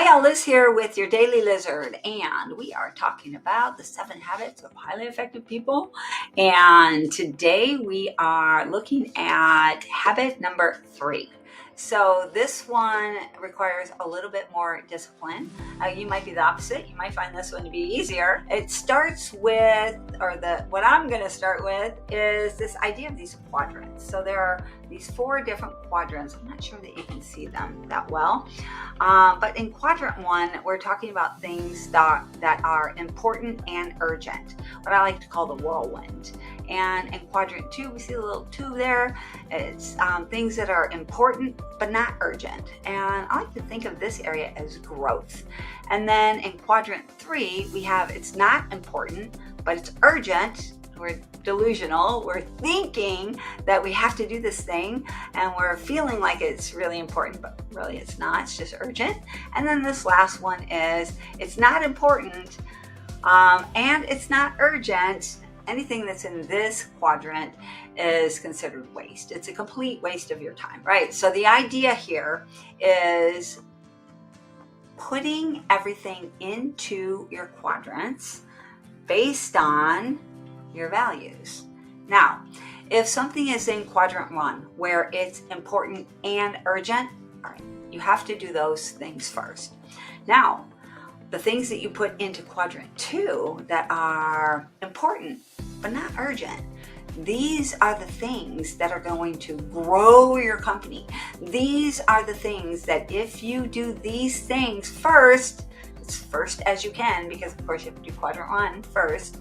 Hi, Liz here with your Daily Lizard, and we are talking about the 7 habits of highly effective people. And today we are looking at habit number 3. So this one requires a little bit more discipline. You might be the opposite. You might find this one to be easier. It starts with, what I'm going to start with is this idea of these quadrants. So there are these 4 different quadrants. I'm not sure that you can see them that well. But in quadrant 1, we're talking about things that are important and urgent, what I like to call the whirlwind. And in quadrant 2, we see a little 2 there. It's things that are important but not urgent. And I like to think of this area as growth. And then in quadrant 3, we have it's not important, but it's urgent. We're delusional. We're thinking that we have to do this thing, and we're feeling like it's really important, but really it's not. It's just urgent. And then this last one is it's not important and it's not urgent. Anything that's in this quadrant is considered waste. It's a complete waste of your time, right? So the idea here is putting everything into your quadrants based on your values. Now, if something is in quadrant 1 where it's important and urgent, all right, you have to do those things first. Now, the things that you put into quadrant 2 that are important but not urgent, these are the things that are going to grow your company. These are the things that if you do these things first, as first as you can, because of course you have to do quadrant 1 first,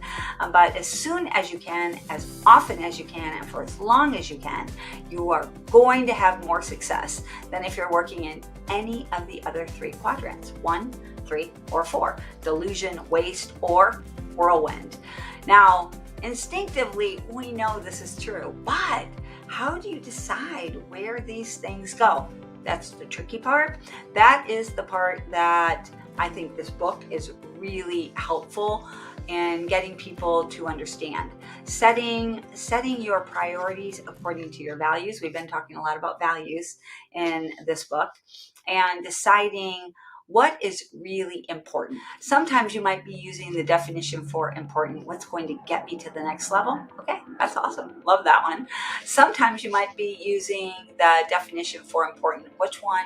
but as soon as you can, as often as you can, and for as long as you can, you are going to have more success than if you're working in any of the other 3 quadrants, 1, 3, or 4, delusion, waste, or whirlwind. Now, instinctively, we know this is true, but how do you decide where these things go? That's the tricky part. That is the part that I think this book is really helpful in getting people to understand. Setting your priorities according to your values. We've been talking a lot about values in this book, and deciding what is really important. Sometimes you might be using the definition for important, what's going to get me to the next level. Okay, that's awesome. Love that one. Sometimes you might be using the definition for important, which one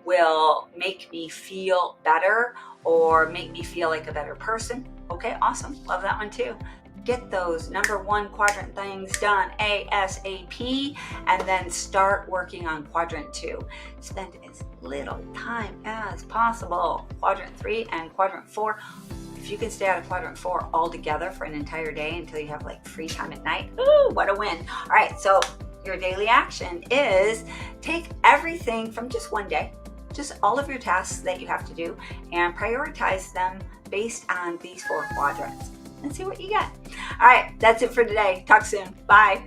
will make me feel better or make me feel like a better person. Okay, awesome. Love that one too. Get those number 1 quadrant things done ASAP, and then start working on quadrant 2. Spend as little time as possible. Quadrant 3 and quadrant 4. If you can stay out of quadrant 4 altogether for an entire day until you have like free time at night, ooh, what a win. All right, so your daily action is take everything from just one day, just all of your tasks that you have to do, and prioritize them based on these 4 quadrants. And see what you get. All right, that's it for today. Talk soon. Bye.